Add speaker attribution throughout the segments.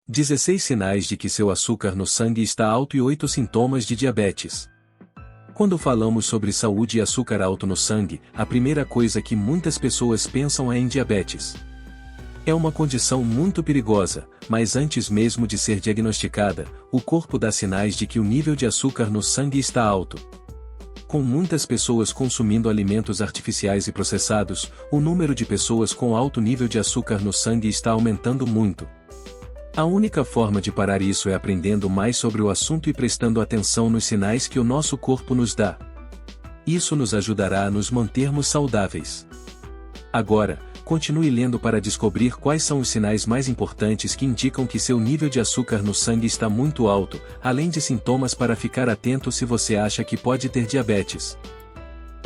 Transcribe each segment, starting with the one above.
Speaker 1: 16 sinais de que seu açúcar no sangue está alto e 8 sintomas de diabetes. Quando falamos sobre saúde e açúcar alto no sangue, a primeira coisa que muitas pessoas pensam é em diabetes. É uma condição muito perigosa, mas antes mesmo de ser diagnosticada, o corpo dá sinais de que o nível de açúcar no sangue está alto. Com muitas pessoas consumindo alimentos artificiais e processados, o número de pessoas com alto nível de açúcar no sangue está aumentando muito. A única forma de parar isso é aprendendo mais sobre o assunto e prestando atenção nos sinais que o nosso corpo nos dá. Isso nos ajudará a nos mantermos saudáveis. Agora, continue lendo para descobrir quais são os sinais mais importantes que indicam que seu nível de açúcar no sangue está muito alto, além de sintomas para ficar atento se você acha que pode ter diabetes.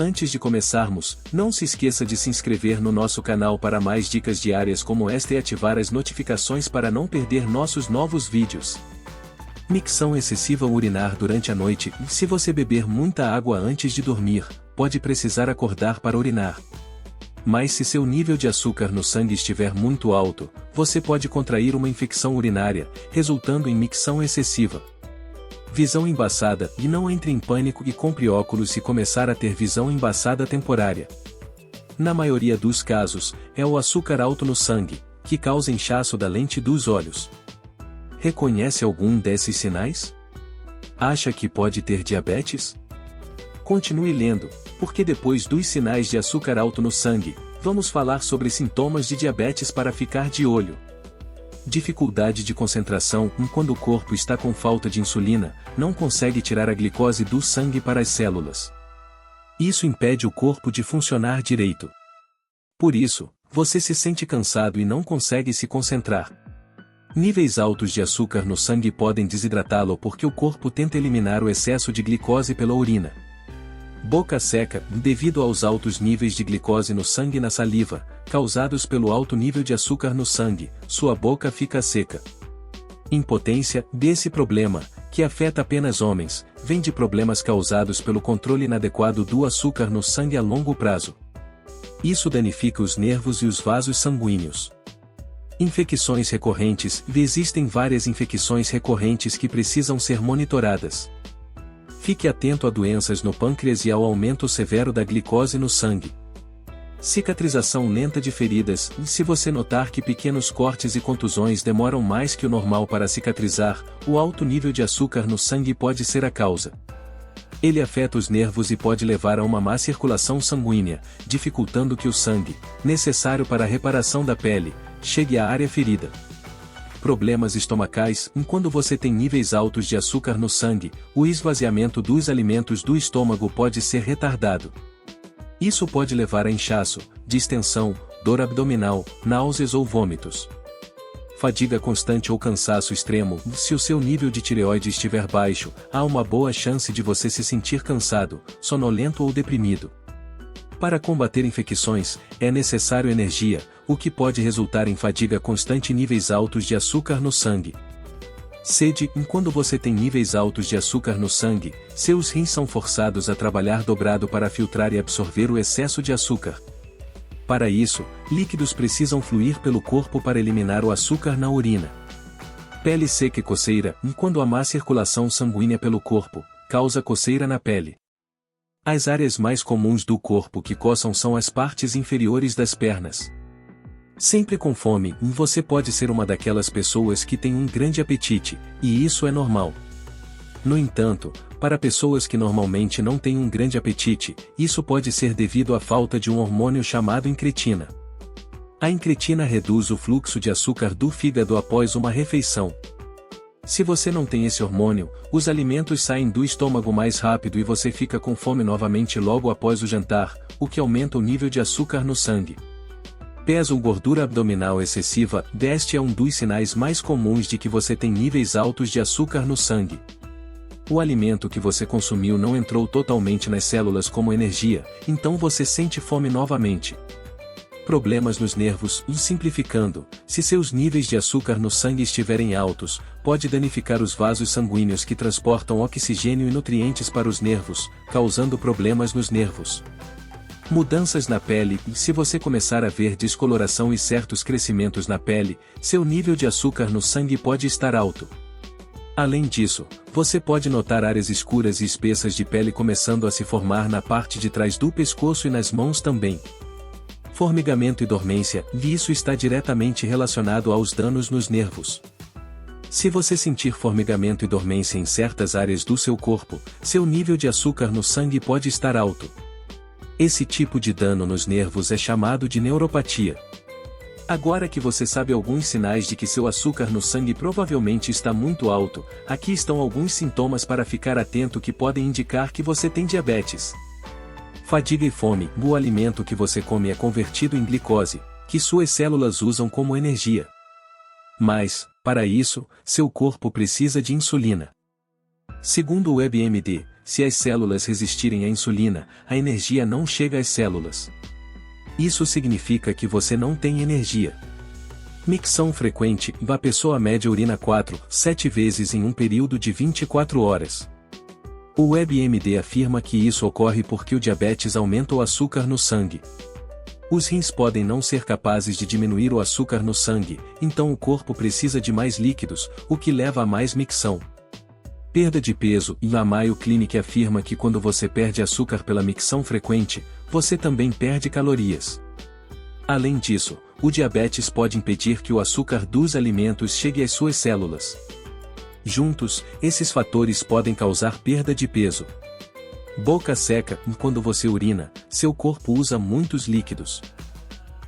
Speaker 1: Antes de começarmos, não se esqueça de se inscrever no nosso canal para mais dicas diárias como esta e ativar as notificações para não perder nossos novos vídeos. Micção excessiva ou urinar durante a noite. Se você beber muita água antes de dormir, pode precisar acordar para urinar. Mas se seu nível de açúcar no sangue estiver muito alto, você pode contrair uma infecção urinária, resultando em micção excessiva. Visão embaçada. E não entre em pânico e compre óculos se começar a ter visão embaçada temporária. Na maioria dos casos, é o açúcar alto no sangue, que causa inchaço da lente dos olhos. Reconhece algum desses sinais? Acha que pode ter diabetes? Continue lendo, porque depois dos sinais de açúcar alto no sangue, vamos falar sobre sintomas de diabetes para ficar de olho. Dificuldade de concentração. Quando o corpo está com falta de insulina, não consegue tirar a glicose do sangue para as células. Isso impede o corpo de funcionar direito. Por isso, você se sente cansado e não consegue se concentrar. Níveis altos de açúcar no sangue podem desidratá-lo porque o corpo tenta eliminar o excesso de glicose pela urina. Boca seca. Devido aos altos níveis de glicose no sangue e na saliva, causados pelo alto nível de açúcar no sangue, sua boca fica seca. Impotência. Esse problema, que afeta apenas homens, vem de problemas causados pelo controle inadequado do açúcar no sangue a longo prazo. Isso danifica os nervos e os vasos sanguíneos. Infecções recorrentes. Existem várias infecções recorrentes que precisam ser monitoradas. Fique atento a doenças no pâncreas e ao aumento severo da glicose no sangue. Cicatrização lenta de feridas. Se você notar que pequenos cortes e contusões demoram mais que o normal para cicatrizar, o alto nível de açúcar no sangue pode ser a causa. Ele afeta os nervos e pode levar a uma má circulação sanguínea, dificultando que o sangue, necessário para a reparação da pele, chegue à área ferida. Problemas estomacais. Quando você tem níveis altos de açúcar no sangue, o esvaziamento dos alimentos do estômago pode ser retardado. Isso pode levar a inchaço, distensão, dor abdominal, náuseas ou vômitos. Fadiga constante ou cansaço extremo. Se o seu nível de tireoide estiver baixo, há uma boa chance de você se sentir cansado, sonolento ou deprimido. Para combater infecções, é necessário energia, o que pode resultar em fadiga constante e níveis altos de açúcar no sangue. Sede. Quando você tem níveis altos de açúcar no sangue, seus rins são forçados a trabalhar dobrado para filtrar e absorver o excesso de açúcar. Para isso, líquidos precisam fluir pelo corpo para eliminar o açúcar na urina. Pele seca e coceira. Quando há má circulação sanguínea pelo corpo, causa coceira na pele. As áreas mais comuns do corpo que coçam são as partes inferiores das pernas. Sempre com fome. Você pode ser uma daquelas pessoas que tem um grande apetite, e isso é normal. No entanto, para pessoas que normalmente não têm um grande apetite, isso pode ser devido à falta de um hormônio chamado incretina. A incretina reduz o fluxo de açúcar do fígado após uma refeição. Se você não tem esse hormônio, os alimentos saem do estômago mais rápido e você fica com fome novamente logo após o jantar, o que aumenta o nível de açúcar no sangue. Peso ou gordura abdominal excessiva. Este é um dos sinais mais comuns de que você tem níveis altos de açúcar no sangue. O alimento que você consumiu não entrou totalmente nas células como energia, então você sente fome novamente. Problemas nos nervos. Simplificando, se seus níveis de açúcar no sangue estiverem altos, pode danificar os vasos sanguíneos que transportam oxigênio e nutrientes para os nervos, causando problemas nos nervos. Mudanças na pele. Se você começar a ver descoloração e certos crescimentos na pele, seu nível de açúcar no sangue pode estar alto. Além disso, você pode notar áreas escuras e espessas de pele começando a se formar na parte de trás do pescoço e nas mãos também. Formigamento e dormência. Isso está diretamente relacionado aos danos nos nervos. Se você sentir formigamento e dormência em certas áreas do seu corpo, seu nível de açúcar no sangue pode estar alto. Esse tipo de dano nos nervos é chamado de neuropatia. Agora que você sabe alguns sinais de que seu açúcar no sangue provavelmente está muito alto, aqui estão alguns sintomas para ficar atento que podem indicar que você tem diabetes. Fadiga e fome. O alimento que você come é convertido em glicose, que suas células usam como energia. Mas, para isso, seu corpo precisa de insulina. Segundo o WebMD, se as células resistirem à insulina, a energia não chega às células. Isso significa que você não tem energia. Micção frequente. A pessoa média urina 7 vezes em um período de 24 horas. O WebMD afirma que isso ocorre porque o diabetes aumenta o açúcar no sangue. Os rins podem não ser capazes de diminuir o açúcar no sangue, então o corpo precisa de mais líquidos, o que leva a mais micção. Perda de peso. A Mayo Clinic afirma que quando você perde açúcar pela micção frequente, você também perde calorias. Além disso, o diabetes pode impedir que o açúcar dos alimentos chegue às suas células. Juntos, esses fatores podem causar perda de peso. Boca seca. Quando você urina, seu corpo usa muitos líquidos.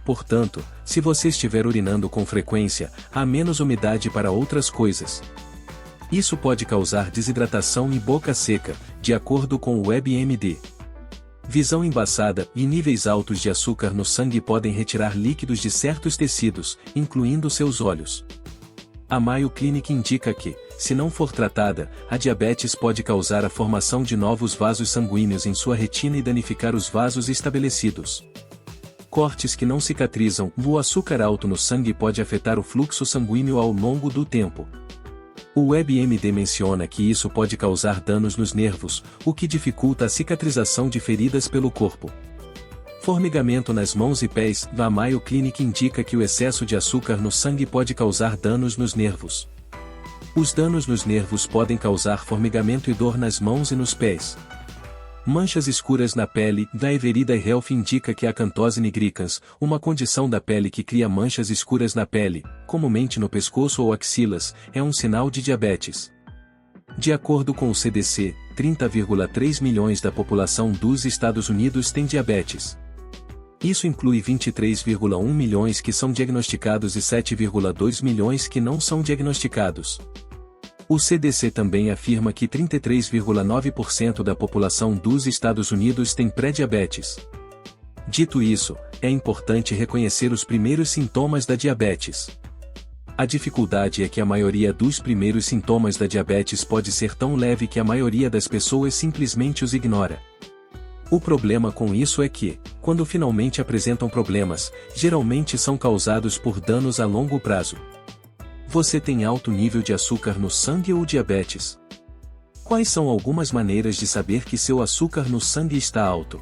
Speaker 1: Portanto, se você estiver urinando com frequência, há menos umidade para outras coisas. Isso pode causar desidratação e boca seca, de acordo com o WebMD. Visão embaçada e níveis altos de açúcar no sangue podem retirar líquidos de certos tecidos, incluindo seus olhos. A Mayo Clinic indica que, se não for tratada, a diabetes pode causar a formação de novos vasos sanguíneos em sua retina e danificar os vasos estabelecidos. Cortes que não cicatrizam. O açúcar alto no sangue pode afetar o fluxo sanguíneo ao longo do tempo. O WebMD menciona que isso pode causar danos nos nervos, o que dificulta a cicatrização de feridas pelo corpo. Formigamento nas mãos e pés. A Mayo Clinic indica que o excesso de açúcar no sangue pode causar danos nos nervos. Os danos nos nervos podem causar formigamento e dor nas mãos e nos pés. Manchas escuras na pele. A Everida Health indica que a acantose nigricans, uma condição da pele que cria manchas escuras na pele, comumente no pescoço ou axilas, é um sinal de diabetes. De acordo com o CDC, 30,3 milhões da população dos Estados Unidos tem diabetes. Isso inclui 23,1 milhões que são diagnosticados e 7,2 milhões que não são diagnosticados. O CDC também afirma que 33,9% da população dos Estados Unidos tem pré-diabetes. Dito isso, é importante reconhecer os primeiros sintomas da diabetes. A dificuldade é que a maioria dos primeiros sintomas da diabetes pode ser tão leve que a maioria das pessoas simplesmente os ignora. O problema com isso é que, quando finalmente apresentam problemas, geralmente são causados por danos a longo prazo. Você tem alto nível de açúcar no sangue ou diabetes? Quais são algumas maneiras de saber que seu açúcar no sangue está alto?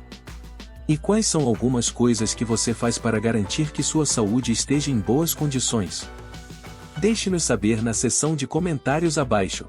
Speaker 1: E quais são algumas coisas que você faz para garantir que sua saúde esteja em boas condições? Deixe-nos saber na seção de comentários abaixo.